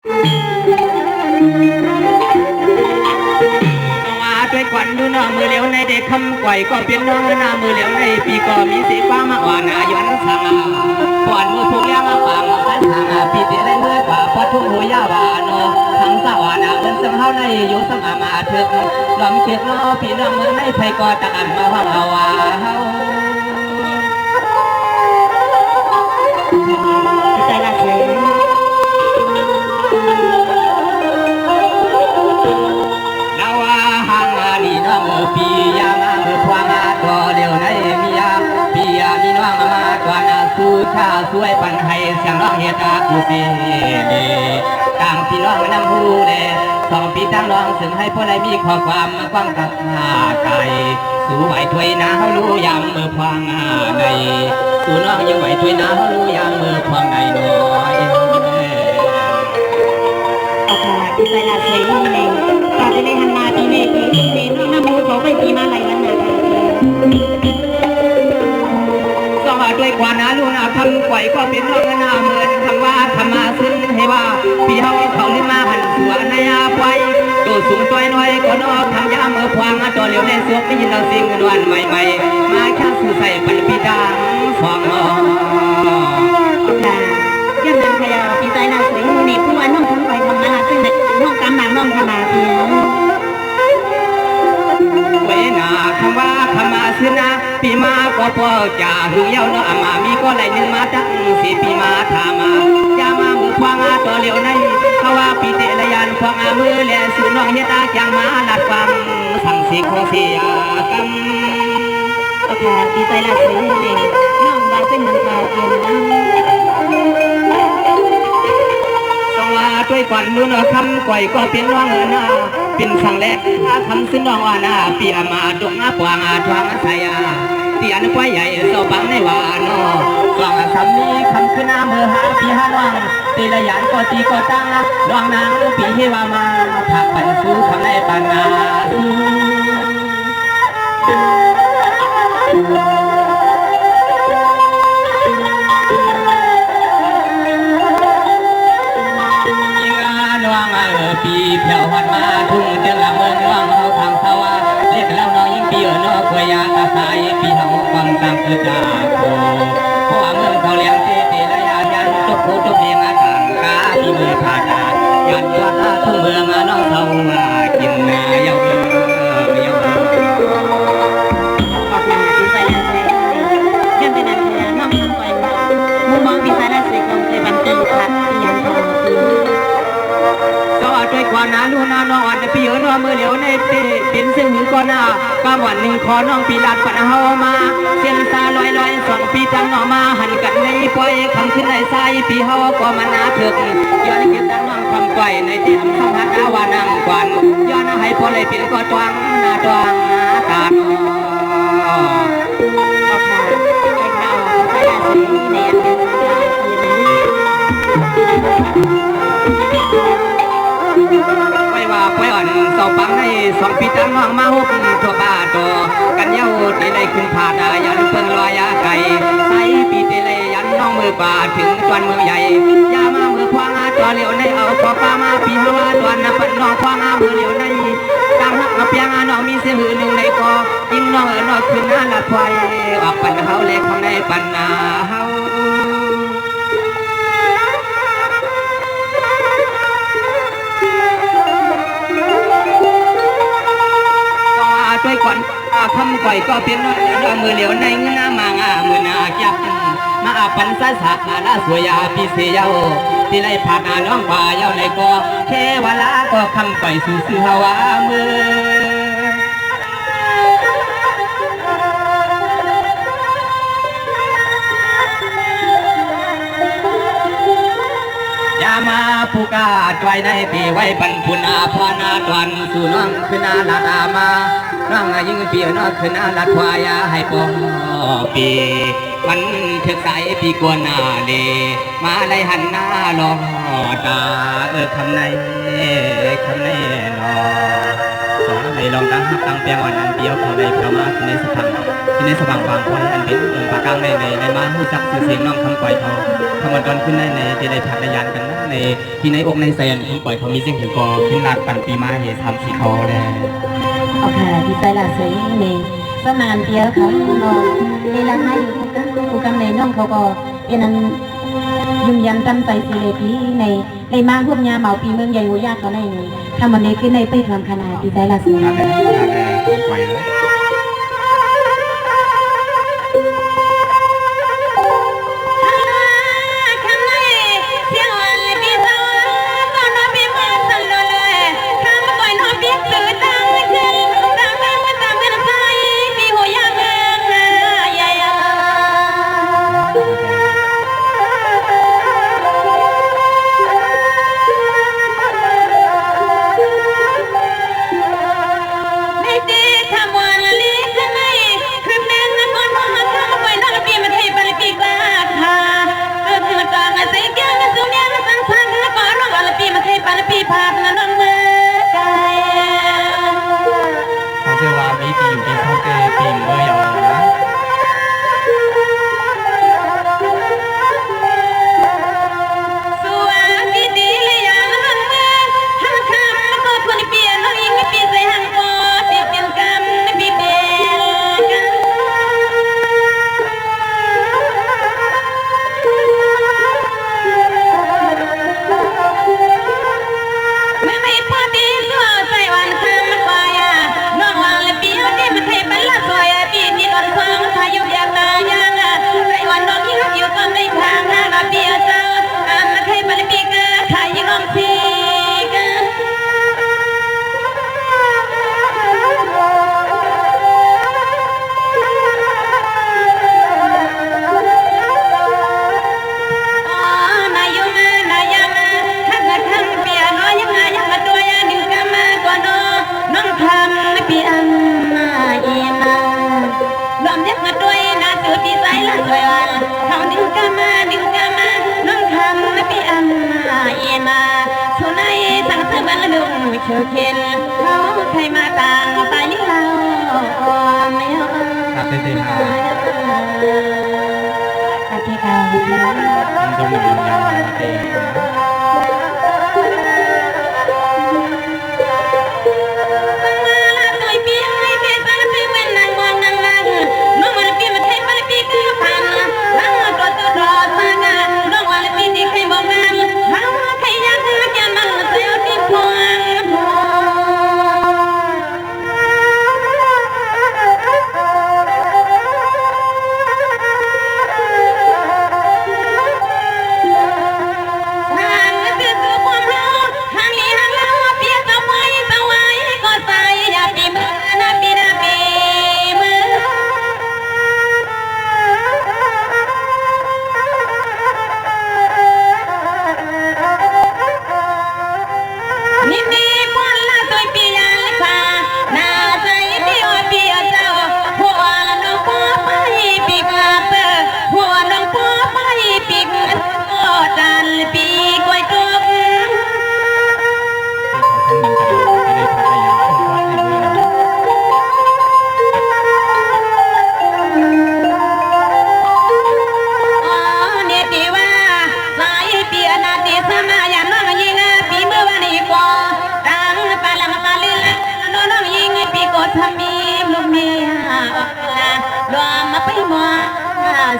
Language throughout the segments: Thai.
ด้วยควันดูน้องมือเหลียวในเด็กคำก่อยก็เป็นน้องหน้ามือเหลียวในปีก็มีสีฟ้ามาอ่อนอายุนสังก่อนมือถูกย่างปังสันทางปีเดียได้เมื่อกว่าพอทุ่งหัวยาวานทั้งสวรรค์เงินสังเฮาในอยู่สมามาถึกลำเก็บน้อปีน้องมือในไทยก็ตะอันมาห้องเอาวาใจละเสียปียามาเมื่อพวงอาตัวเดียวในมียาปียามีน้องมาตัวนาสู้ชาสวยปันให้เสียงร้องเฮตาอุเสเดต่างพี่น้องนำผู้เดสองปีตั้งน้องซึ่งให้ผู้ใดมีข้อความมากว้างกับหาไก่สู้ไหวถวยนาเขารู้ยามเมื่อพวงในสู้น้องยังไหวถวยนาเขารู้ยามเมื่อพวงในน้อยเอาค่ะดีใจละเสียงนี่ตอนที่ในฮันมาปีเมย์ปีเมย์น้ำมูเขาไปปีมาอะไรนั่นนะสองด้วยกว่านาลูนาทำก่อยก็เป็นน้องนาเหมือนคำว่าธรรมาซึ่งให้ว่าพี่เฮาเขาลิ้นมาหันสัวนายาไปตัวสูงตัวน้อยก็นอกทำยาเมื่อพวงตัวเหลียวในสวกได้ยินเราสิ่งนวลใหม่ๆมาแค่สู่ใส่ปันปีดังฟองค่ะย่ำนันขยาปีใจละเสียงนี่ผู้ว่าน้องทำไปทำนาซึ่งน้องกำลังน้องขนาดเดียวเวนาคำว่าคำมาสินะปีมาก็พอจะหึงเย้าเนาะมามีก็ไหลหนึ่งมาตั้งสี่ปีมาถามาอย่ามามือควางอาตัวเหลียวในเขาว่าปีเตละยันควางอามือแลสู่น้องเฮตาจางมาหลัดฟังสั่งสีของเสียกันโอเคปีใจละเสียงนี่น้องว่าเป็นมันขาดเองนะด้วยก่อนนู้นคำก่อยก็เป็นน้องนาเป็นสั่งแรกคำซึ่งน้องว่านาปีอามาดงอาปวางอาทวางอาสายาเตียนควายใหญ่โซบังในวานอกลองคำนี้คำขึ้นน้ำเมื่อหาปีห้าวังตีละยันก็ตีก็ตั้งดวงนางปีเฮวามาผักปันสู้คำในปานาปีเพียวหันมาทุ่งเดือนละเมืองน้องเขาทางสวะเรียกแล้วน้องยิ่งปีนอกกวยาอาศัยปีเขาฟังตามคือจ่าโคเพราะว่าเมืองเขาเลี้ยงเตระยายันตุกโคตุกเลี้ยงอาต่างกาปีมือผ่าตายันวัดทุ่งเมืองน้องเขาว่ากินนาเยาเยาออกมาปีใจละเสียงย่ำเป็นนันขยาน้องทำไปมุมมองปีใจละเสียงของเคยบันเทิงค่ะยังพอด้วยกว่านาลูนาน้องอันปีน้องมือเหลียวในปีเป็นเส้นหือก่อนนาก็วันหนึ่งขอน้องปีลาดปันเฮามาเส้นตาลอยสองปีตั้งน้องมาหันกันในปล่อยคำขึ้นในสายปีเฮาก็มานาถึกย้อนเก็บตั้งน้องคำก่อยในเตรียมคำหัดอาวานังกวนย้อนให้พอเลยเป็นก็ตวงนาตวงตาโนก็ค่ะไอ้ข้าวใส่ยาสีเนียนเป็นสัญญาไปว่าไปอ่อนเสาปังให้สองปีตั้งน้องมาหุบทั่วบ้านตัวกันเย้าที่ได้ขึ้นผาดายันเพิ่งลอยยาไก่ใส่ปีเตเลยยันน้องมือป่าถึงจวนเมืองใหญ่ยามามือควางตัวเหลียวในเอาขอป้ามาปีหัวตัวนับเป็นน้องควางมือเหลียวในตั้งหักมาเปียงน้องมีเสียงหือหนึ่งในคอยิ่งน้องน้องขึ้นหน้าละไฟออกปันเฮาเล็กของในปันนาเฮาด้วยก่อนคำก่อยก็เป็นน้อยมือเหลียวในเงินมางามือนาจับมาปันสาสาลาสวยาพิเศษเยาที่ไรผ่านน้องป่าเยาในก็แค่เวลาก็คำก่อยสู่สื่อฮาวามือยามาผู้กาจอยในปีไว้ปันพุนาพานาตวันสู่น้องคือนาลาดามาน้องยิ่งเปียนอคือนาลัดวายาให้ปองปีมันถึกใสปีกวนนาเลมาได้หันหน้าลอตาคำในนอสองในลองตั้งเปียงอ่อนอันเดียวเขาในพระมาในสถาน ที่ในสว่างบางคนอันเป็นองค์ปากกลางในมาหูจักสื่อเสียงน้องคำปล่อยเขาทำมันตอนขึ้นในที่ได้ผัดยานกันในที่ในอกในแสนคำปล่อยเขามีเสียงถึงกอขึ้นลากปั่นปีมาเหตุทำสีคอเลยเอาค่ะดีใจละเสียงนี่สนานเดียวเขาน้องนี่ละให้กูกำในน้องเขาก็เป็นนั้นยุ่งยันตั้งใจสิเลยพี่ในมาพวกยาเหมาปีเมืองใหญ่หัวยากเขาในนี่ทำวันนี้ขึ้นในไปทำขนาดดีใจละเสียงปล่อยเลยเชื่อเข็นเขาใครมาต่างไปเราไม่เอาครับเต้นๆครับอาทิตย์เก่าต้องมียาวๆเต้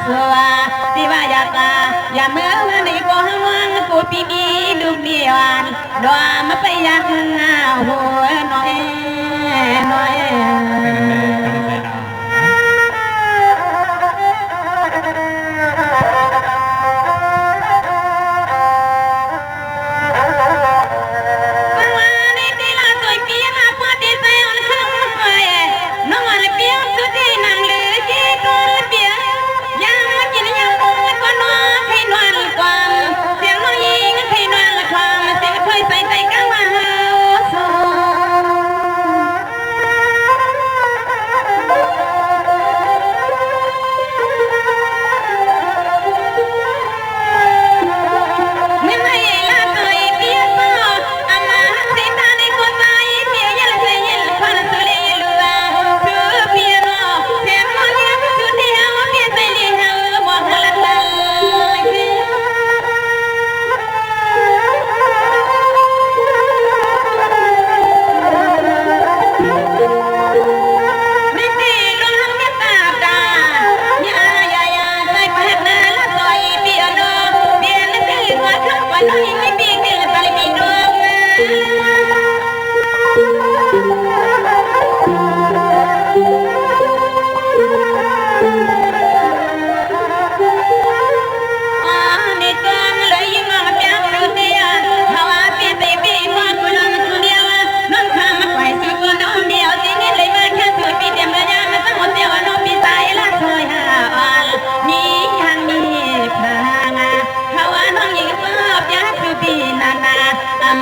สัวที่ว่าอยากตาอย่าเมื่อวันนี้ก็ห้างกูปีนี้ลูกเดียวอันดวงมาไปอยากหน้าหัวน้อยน้อย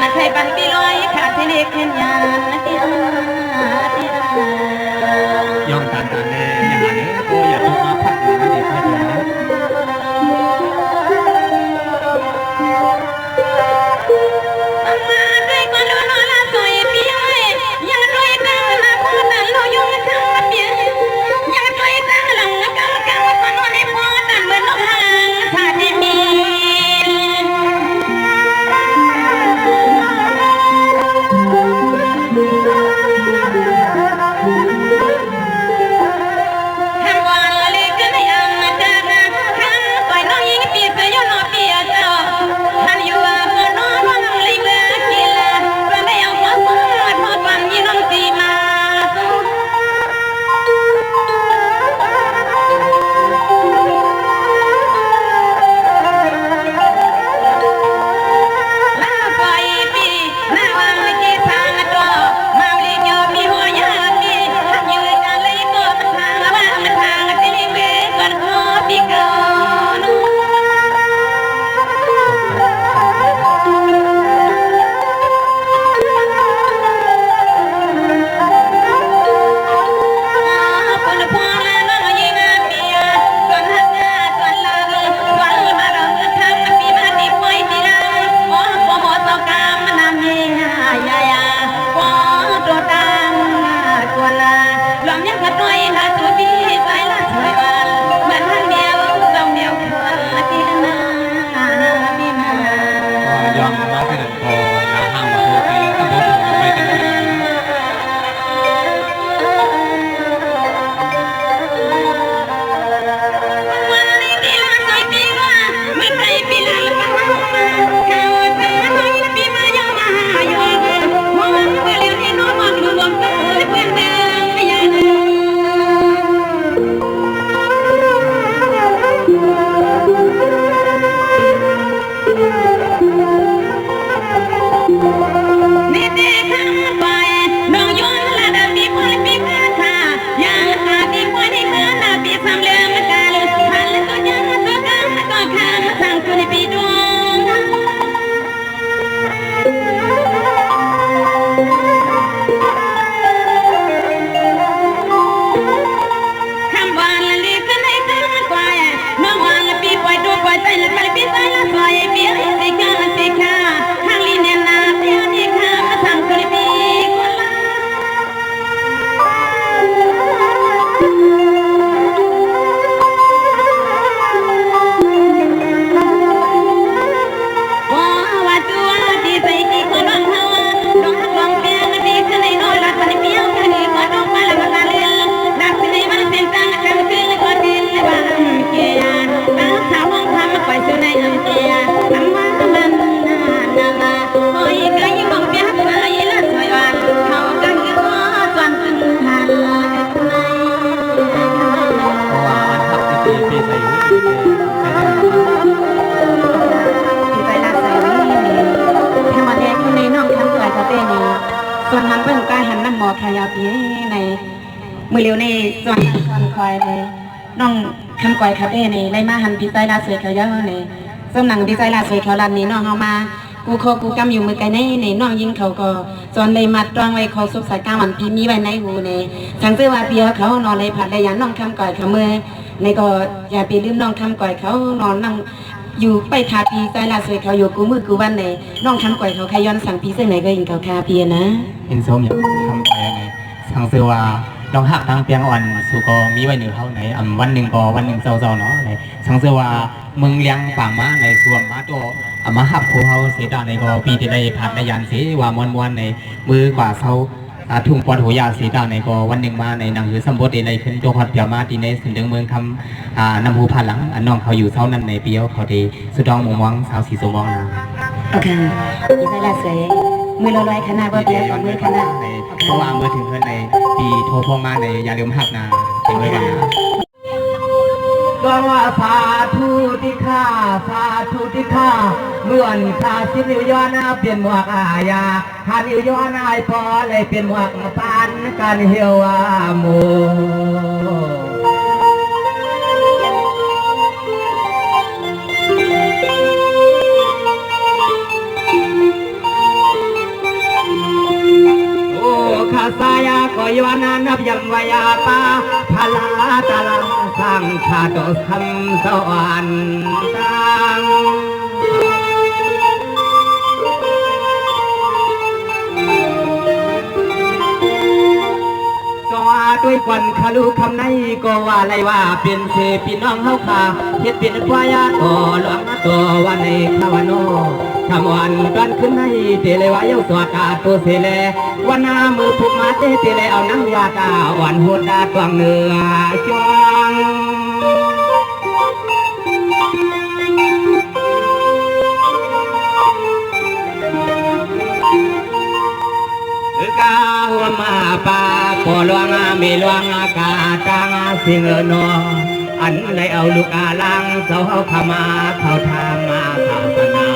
มาใครปันปีลอยขาดที่เล็กเห็นยานที่อาที่อา ย่องการแน่อย่างนี้ก็อย่าต้องมาพักมันดีไปเลยนะส่วนหันเพิ่งกายหันน้ำหมอขายาพีในมือเร็วในส่วนคำควายในน้องคำควายคาเฟ่ในไล่มาหันพิซซ่าลาสวยเขาเยอะในส้มหนังพิซซ่าลาสวยเขาลันนี้น้องเอามากูโคกูกำอยู่มือไกลในน้องยิงเขาก็จนเลยมัดจ้องไว้เขาซุบสายกลางวันพีมีไว้ในหูในสังเกตว่าเปียเขานอนเลยผัดเลยยันน้องคำควายเขาเมื่อในก็อย่าไปลืมน้องคำควายเขานอนนั่งอยู่ไปทาพีใจลาสวยเขาอยู่กูมือกูวันในน้องคำควายเขาใครย้อนสั่งพีเส้นไหนก็ยิงเขาคาเพียนะเห็นส้มอย่างทำไปยังไงสังเสือว่าลองหักตั้งเปียงอ่อนสู่ก็มีไว้หนึ่งเท่าไหนวันหนึ่งก็วันหนึ่งเจ้าเนาะในสังเสือว่ามึงเลี้ยงป่าม้าในส่วนม้าตัวมาหักคู่เขาเสียดายในก็ปีที่ได้ผ่านในยันเสียว่ามวนในมือกว่าเขาทุ่งปอดหัวยาเสียดายในก็วันหนึ่งมาในหนังหรือสมบูรณ์ในขึ้นตัวฮอดเปียมาที่ในสินเดิงเมืองคำนำหูผ่านหลังน้องเขาอยู่เท่านั้นในเปียวเขาดีสุดดองมงวังสาวสีสมองนะโอเคดีใจละเสยมือลอยขนาดว่าเปียของมือขนาดเพราะว่าเมื่อถึงเพื่อนในปีโทรพ่อมาในอย่าลืมหักนาเป็นไว้กันก็ว่าสาธุที่ข้าสาธุที่ข้าเมื่อนี่ข้าสินิวยอนาเปลี่ยนหมวกอาญาหานิวยอนายพอเลยเปลี่ยนหมวกปานการเหี่ยวโม าสายาก็ยานานับยำวายาปาพลาตาลังสังขาโตคำสวรรค์ตังด้วยควันคาลูคำในก็ว่าอะไรว่าเป็นเสพี่น้องเฮาขาเฮ็ดเป็นควายาต่อหลวงตัววันในขาวโนคำวันตอนขึ้นในเตเลวายสวดาตัวเสเลวันนามือผูกมาเตเลเอาน้ำยาตาวันหัวดาตวงเนื้อจวงกาหัวมาปาปอลวงมีลวงกาตังสิงโนอันเลยเอาลูกอาลังเสาเขาขมาเขาทางมาศาสนา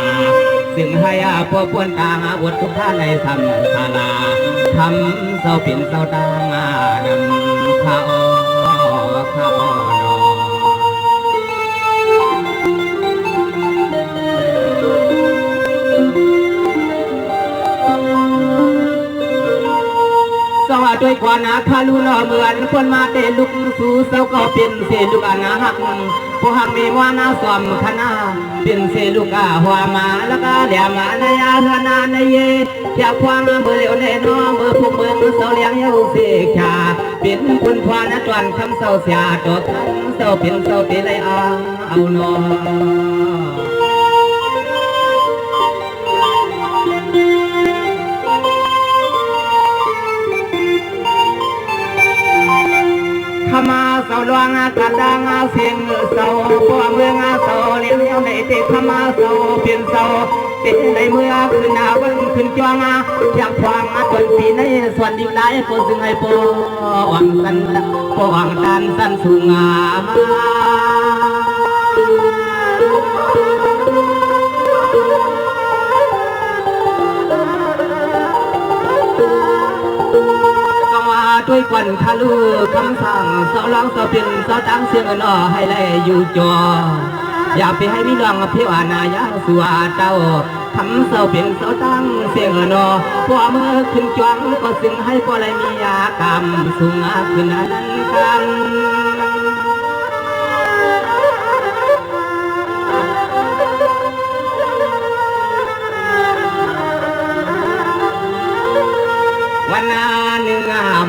ซึ่งให้พวกปวนตางอวดทุกท่านในสัมภาราทำเสาปิ่นเสาตางนำข้าข้านอสวัสดีกว่านาคาลูนอเหมือนคนมาเตลุกสู่เสาก็เป็นเสลุกอานาหักผู้หักมีวานาสวมคณาเป็นเสลุกอาหัวมาแล้วก็เดียมาในอาเฮนาในเยอยากควางมือเหลวในน้องมือพวกมือเสาเลี้ยงเย้าเสกชาเป็นคุณพวานะจวนคำเสาเสียตัวคำเสาเป็นเสาเตไลเอานอขมาเสาลวงกระดังเสียงเสาพวกเมืองเสาเลี้ยงเลี้ยวในเตะขมาเสาเปลี่ยนเสาเตะในเมื่อขึ้นหน้าวันขึ้นจวงอยากควางจนปีในส่วนดิ่งได้โปซึ่งให้โปวังสันโปวังตันสันสูงมาด้วยควันคาลูคำสั่งเสาร้องเสาเป็นเสาตั้งเสียงนอให้ไล่อยู่จออย่าไปให้พี่น้องพิวานายาสัวเจ้าคำเสาเป็นเสาตั้งเสียงนอพอเมื่อขึ้นจวงก็ซึ่งให้พอไรมียากรรมสูงขึ้นนั้นกันวันนาหนึ่ง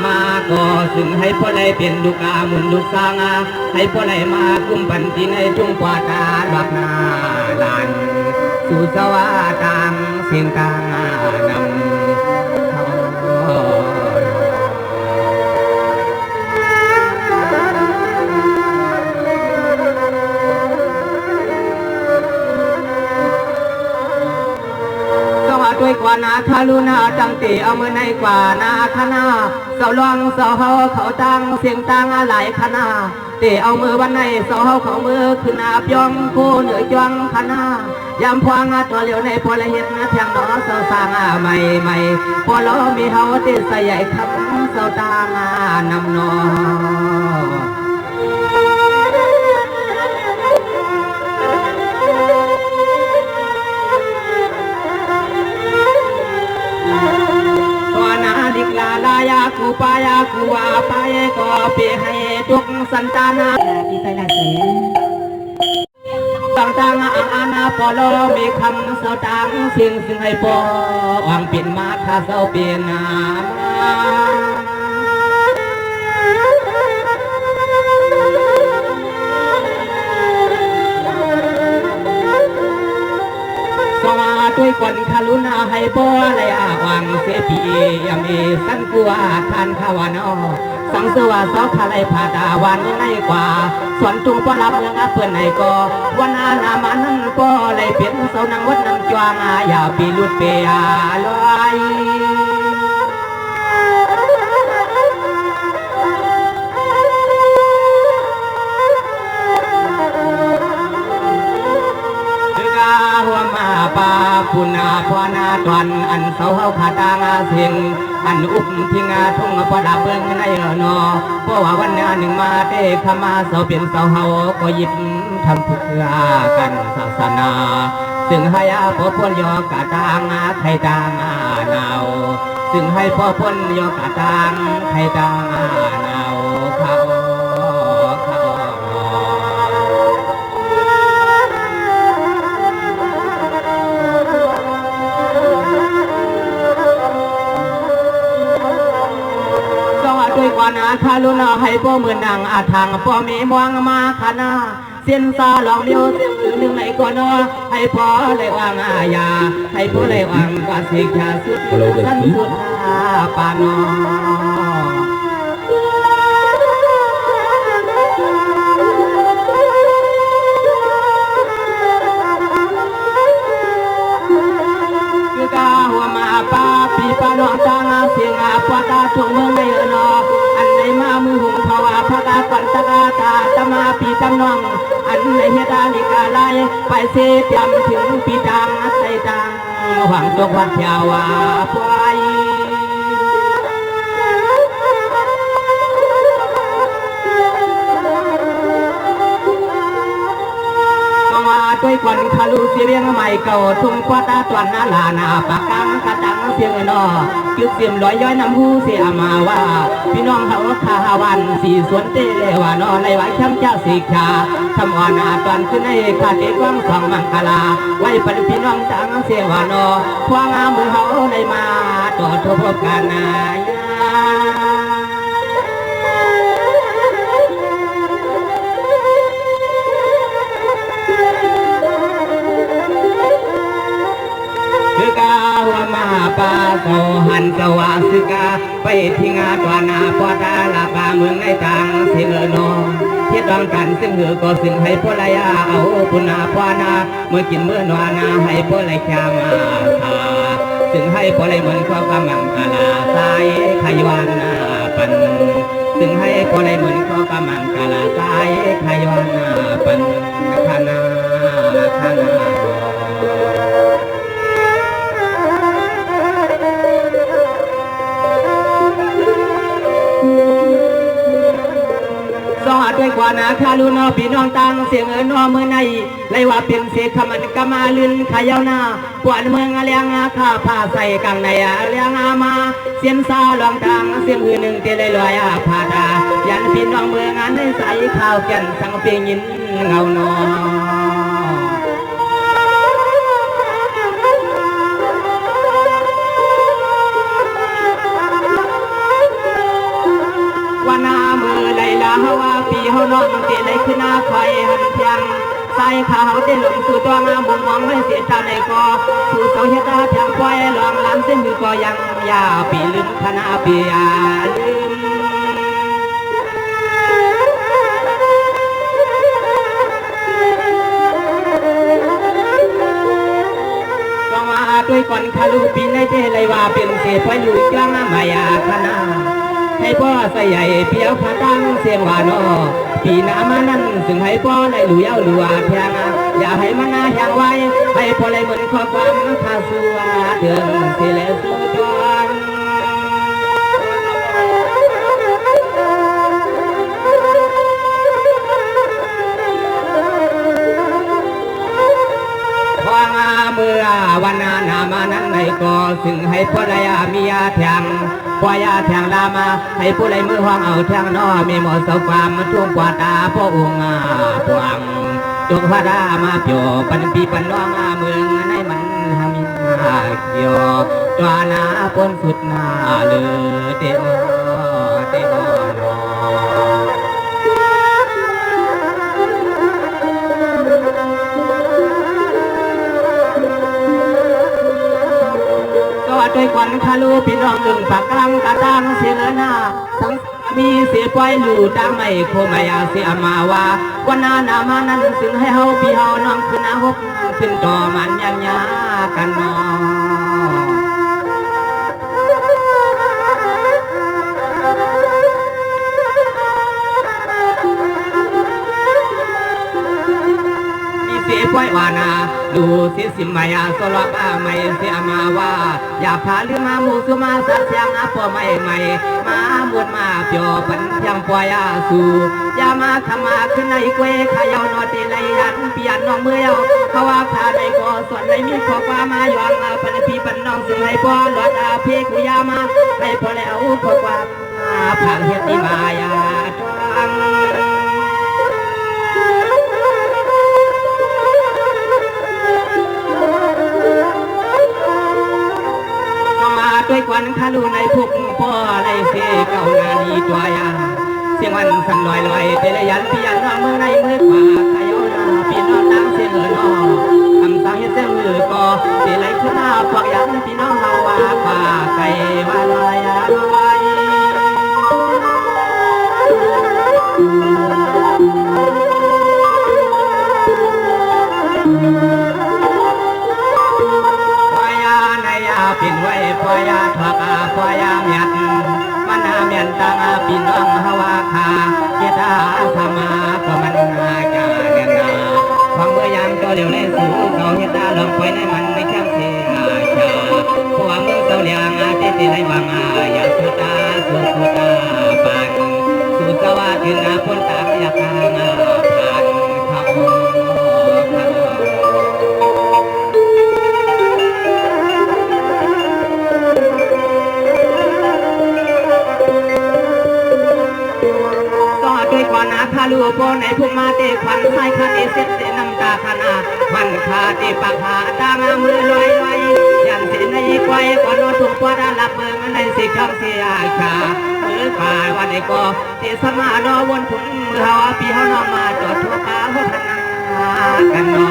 มาก็ซึ่งให้พ่อได้เป็นลูกอามุนลูกสางให้พ่อได้มากุมปันที่ในทุ่งกว่าตาลักนาลันสู่สวาตังเสียงตางนำเขาด้วยกว่านาคาลูนาจังตีเอามือในกว่านาคณาเสาลวงเสาเฮาเขาตั้งเสียงตั้งหลายคณาตีเอามือวันในเสาเฮาเขามือขึ้นอาบยองผู้เหนือจวงคณายามพวงตัวเหลียวในพอละเห็ดนะเพียงน้อเสาสร้างใหม่พอเรามีเฮาติดใส่ใหญ่คำเสาตางนำนอลายาคูปายาคูวาปายก็เปียให้ทุกสันตานาดีใจหลายเสียงต่างๆอาณาปอลมีคำเสาตังเสียงซึ่งให้ปอวางปิ่นมาคาเสาเปลี่ยนนาด้วยควันคาลุนาให้บ่เลยวังเสพียามเอสันกัวทานขาวานอสังสวาสอคาไลผาดาวันในกว่าส่วนตุงปรับเมืองเปื่อนในก็วันอานามานั่นก็เลยเปลี่ยนเสานังวัดนังจวงอย่าปีลุดเปียลอยหัวมาปาปุนาพนาตวันอันเสาเฮาขาตางาเสียงอันอุบทิงาทุ่งปอดาเบิ่งในนอเพราะว่าวันนี้หนึ่งมาเตะขมาเสาเป็นเสาเฮาก็หยิบทำเพื่อกันศาสนา ซึ่งให้พบพวนยอกะตางาไทยตางานาว ซึ่งให้พ่อพ้นโยกะทางให้ตาหนาวเขาด้วยกว่านาคาลุนาให้พ่อเหมือนนางอาทางพ่อมีมวงมาขนาเสียนซาลองมิวเสียงหนึ่งในก่อนให้พ่อเลยวางอาญาให้พ่อเลยวางกาสิกาสุดสั้นสุดปานอหัวมาปาปีปานอตางเสียงอาปตาทุ่งเมืองในนออันในมามือหุงภาวะพระกาปันตะกาตาตมาปีตำนองอันในเฮตาลิกาลายไปเสียมถึงปีดังใส่ดังหวังตัววัดยาวาปไว้ด้วยคนคาลูเสียงใหม่เก่าทุ่งกว่าตาตวนนาลานาปากกังกระตังเสียงนอจึกเสียมลอยย้อยน้ำหูเสียมาว่าพี่น้องเขาขาวันสีสวนเตเลวานอในวัยช้ำเจ้าสิกชาทำอ่อนอาตอนขึ้นในขาเด็กวังสองมังคลาไว้ปันพี่น้องจังเสียวานอพวงอามือเขาในมาต่อทบกันนายมาปาโซหันสวาสึกาไปทิ้งอาตวนาปอดาลาปาเมืองในทางเสียโนเทียดองกันซึ่งหือก็ซึ่งให้พลายาเอาปุนาปานาเมื่อกินเมื่อนวานาให้พลายชามาทาซึ่งให้พลายเหมือนความกำลังอาลาสายขยวานาปันซึ่งให้พลายเหมือนความกำลังอาลาสายขยวานาปันคณาสอดด้วยกว่านาคาลุนอพี่น้องตังเสียงนอเมื่อในเลยว่าเป็นเศษขมันกมาลืนขยาวนาปวดเมืองเลียงอาข้าผ้าใส่กังในเลียงอามาเสียนซาหลวงตังเสียงหือหนึ่งเตเลยลอยอาผาดายันพี่น้องเมืองอันได้ใส่ข้าวแก่นสังเปียงยินเงานอฮาวาปีเฮาน้องเตะในขึ้นหน้าไฟหันเพียงใส่ขาวเต้นหลงสู่ตัวงามบุญมองไม่เสียชาในกอสู่เสาเฮตาแทงไฟลองล้ำเส้นมือก็ยังยาปีลืมคณะเปียลืมก็มาด้วยก่อนคาลูปีในเจเลยว่าเป็นเสียไฟลุยจ้างมายาคณะให้พ่อใส่ใหญ่เปียวขาตั้งเสียงหวานอปีน้ำมานั่นซึ่งให้พ่อในหลุยเอาหลัวแทงอย่าให้มันน่าแทงไว้ให้พ่อเลยเหมือนข้อความข้าสัวเดือนเสียแล้วสุดวันเมื่อวันนามานั้นในก็ซึ่งให้พ่อได้มียาแทงพ่อยาแทงลามาให้ผู้ใดมือห้องเอาแทงนอมีหมดสความมาทุ่งกว่าตาพ่อองค์ปวงจงพระดามาเปียวปันปีปันน้องเมืองในมันทำมินาเกี่ยวตัวนาปนสุดนาเลือเตโอเตโอด้วยควันคาลูพี่น้องลึงปากกลางกระตังเสียนาสังมีเสียปล่อยหลู่ดังไม่โคมายาเสียมาว่าวันนามานั้นซึ่งให้เฮาพี่เฮาน้องขึ้นหน้าหกขึ้นต่อมันยันยากันนอเสียปล่อยวานาดูเสียสิมายาสลับไม่เสียมาว่า อย่าพาลืมมาหมู่สุมาสัตเสียงอาปอไม่มาบวนมาเปียวปันยังปอยาสู่อย่ามาขมาขึ้นในเกวขยาวนอตีไหลยันเปียนน้องเมื่อเขาว่าขาในก่อส่วนในมีขอความมาย้อนมาปันพี่ปันน้องซึ่งให้พ่อหลอดอาเพกุยามาให้พอแล้วขอความผ่านเฮ็ดที่มายาจังด้วยควันคาลูในพุกพ่อไรเสเก่างานอีตัวยาเสียงวันสั่นลอยเตลยันพี่ยันน้องมือในมือขวาขยอนาพี่น้องตั้งเสียงนอคำสั่งให้เสียงมือก่อเตลไหลขึ้นมาพวกยันพี่น้องเราว่าป่าไก่ว่าลอยลอเป็นไว้ปอยาทอกปอยาเมียนมันหาเมียนตังพี่น้องฮาวาคาเกตาสมาก็มันนาจาเนียนาฟังเมื่อยามก็เลี้ยวในสู่เขาเฮตาลองไปในมันในช่างเสียชาเพราะว่าเมืองเสาเลียงเจติในวังอย่าสุตาสุตาปันสุสวัสดิ์นาพ้นตากยากางผ่านเขาด้วยความนาคาลูโปในภูมาเตควันใส่คันเอเสเตน้ำตาคณาวันคาเตปะหาตางมือลอยยันเสนในควายก่อนนอนถูกปวดหลับเมืองในสิคำเสียชามือป่าวันในก็เตสมาโนวนถุงมือหาปีหานอมาจอดทั่วป่าหัวพันกันนอ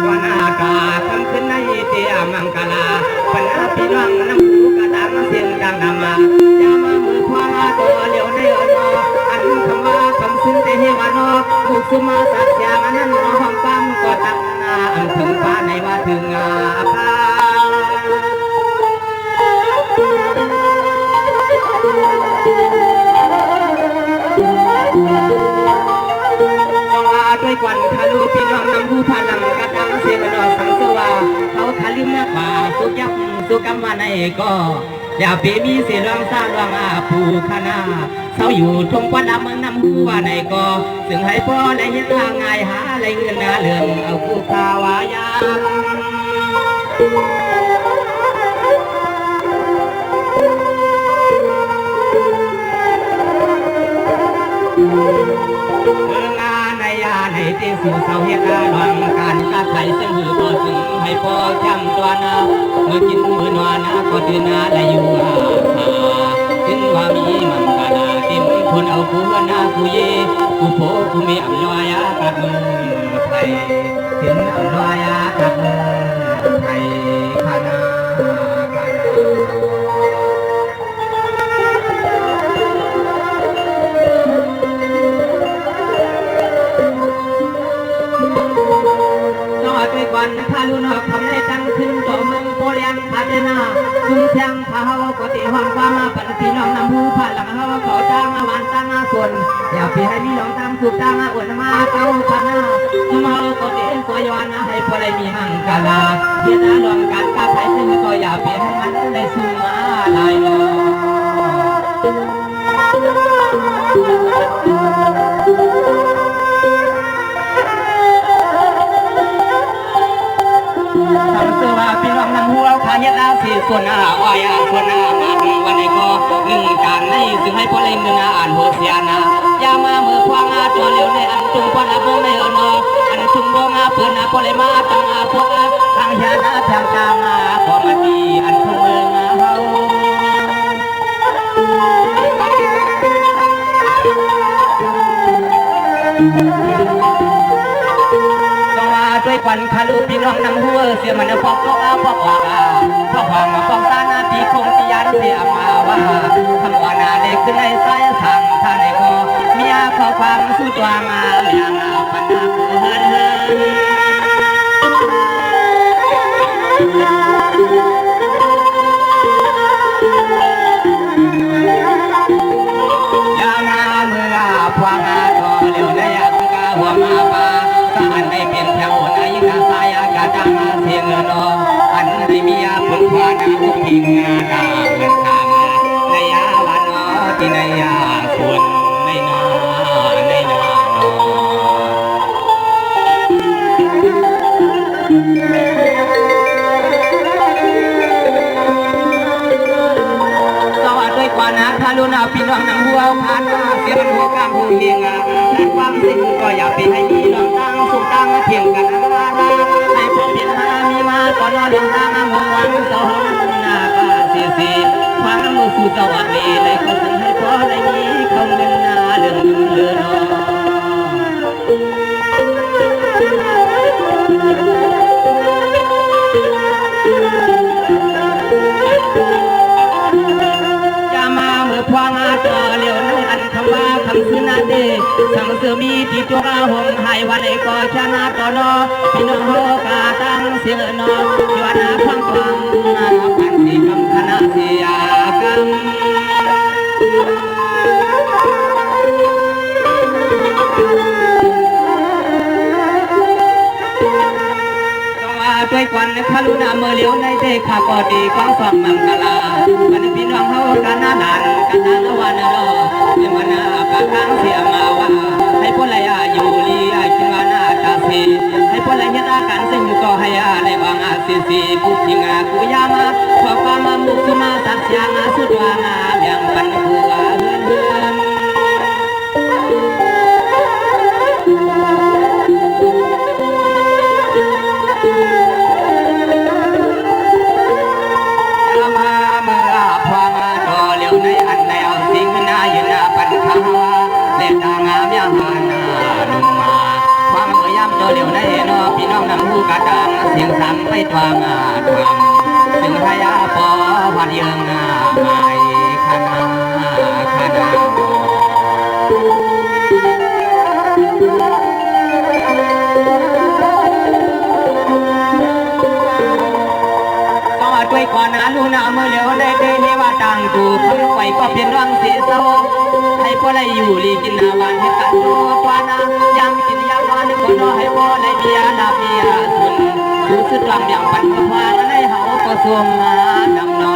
วันอากาศทำขึ้นในเตียมังกลาปัญหาพี่น้องน้ำหูกระดังเสียงดังนำมาอย่ามามือคว้าตัวเหลียวในอนออันคำว่าคำซึ้งแต่เฮวานอถูกสุมาสัตเสียงอันนั้นน้องปั๊มก็ตั้งอันถึงฟ้าในว่าถึงพาด้วยควันคาลูพี่น้องนำผู้พลังกระดังเสียงนอสังสวาเขาคาลิมป่าสุยับสุกรรมในก็อย่าไปมีเสียงสร้างวังผู้คณะเสาอยู่ทงควันเมืองนำผู้ว่าในก็ซึ่งให้พ่อในเห็นทางง่ายหาอะไรเงินนาเลื่อมเอาผู้ขาวายาในที่สู่เสาเหตุหลังการกาไถ่ซึ่งหือพอถึงให้พอจำตัวนาเมื่อกินมือนวานาก็ตื่นนาและอยู่ถึงว่ามีมังกาลาเต็มคนเอาผู้นาผู้เยผู้โผผู้มีอำนวยกับมือไทยถึงอำนวยกับมือไทยขนาด้วยวันพาลุนทำในตั้งขึ้นต่อเมืองโปเลียนพัฒนาจุงเชียงพาเขาก็ติห้องว่ามาปันพี่น้องนำหูผ่านหลังเขาก็จ้างวันจ้างส่วนอย่าพี่ให้มีน้องตามถูกจ้างอวดมาเก้าพันจุงเขาก็ติสวยวันให้พอได้มีมังกาลาเพียรลองการกาไถ่ซึ่งก็อย่าพี่ให้มันได้สูงมาลายลทำเสื้อว่าพี่น้องนำหัวขาเย็ดอาสีส่วนวายส่วนมาวันนี้ก็หนึ่งการในซึ่งให้พ่อเล่นเนื้ออ่านหัวเสียนะอย่ามาเมื่อควางจอเหลียวในอันจุงพ่อละเมื่อในอนออันจุงดวงเพื่อนพ่อเลยมาจังพวกทางเฮียนะทางจางพอมาดีอันทุ่งเมืองเฮาด้วยควันคาลูพี่น้องนำหัวเสียมันพอกก็พอกว่าพอกว่าพอกซานาตีคงตียันเสียมาว่าทำว่านาเด็กขึ้นในสายสั่งท่านในก็เมียขอความสู้ตัวมาอย่างปัญหาเฮินยามา หิงดาเงินทางในยาวันนอที่ในยาส่วนในนาในนาสวัสดีกว่านะทารุณาพี่น้องนำหัวผ่านมาเสียมันหัวกลางหูเฮียงและความสิ่งก็อย่าไปให้มีน้องตั้งสุขตั้งเพียงกันให้พบเพียงหามีมาก่อนนอนเรื่องตามมองวันสองหน้าป้าสีความมือสู่สวัสดีเลยเขาสั่งให้พอได้มีเขาเงินนาเรื่องเรือนจะมาเมื่อพวงอาจอเลี้ยวนั่งอันคำว่าคำซื้อนาเดสั่งเสือมีที่ตัวหงหายวันไอ้ก็ชนะต่อนอพี่น้องโฮกาตั้งเสียงนอที่วันนาฟังฟังนาพันสีคำคณะเสียกรรมด้วยควันขลุนาเมื่อเลี้ยวในเทข้าก็ดีของฟังมังกลาวันพี่น้องเฮากันนาดานกันนาวันรอเมื่อนาปากข้างเสียมาว่าให้พลายาอยู่ลีอาจิวานาตาสีให้พลายากันซึ่งก็ให้อาในวางอาสีกุจิงากุยามาขอความมุขมาตัดยางสุดวางาอย่างปันผัวเฮือนพี่น้องนำหูกระดังเสียงสั่งไปทวางาทำถึงพยาปอพันยังงาไม่ขนาด้วยก่อนนะลูนาเมื่อเลี้ยวได้เนว่าต่างดูคนไหวก็เพียงรังสีเศร้าให้พ่อได้อยู่ลีกินนาวันให้กันดูตัวนายังกินยาวันคนรอให้พ่อได้เบียนาเบียสุนดูสุดลำอย่างปันก็พาในเฮาก็สวมมาดำนอ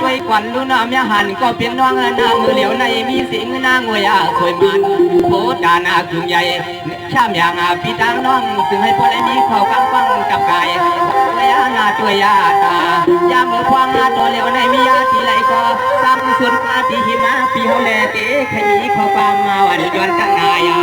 ด้วยควันลูน้ำยาหันก็เป็นน้องนามือเหลียวในมีสิงนางวยาสวยมันโพดานาคืนใหญ่ชามอย่างพี่ตังน้องซึ่งให้พ่อได้มีข้าวกังฟังกับกายระยะนาตัวยาตายามือควางตัวเหลียวในมียาที่ไหลก็ซ้ำส่วนปาที่หิมะพี่เฮาแลเตะขยี้ข้าวปามมาวันย้อนกันนายา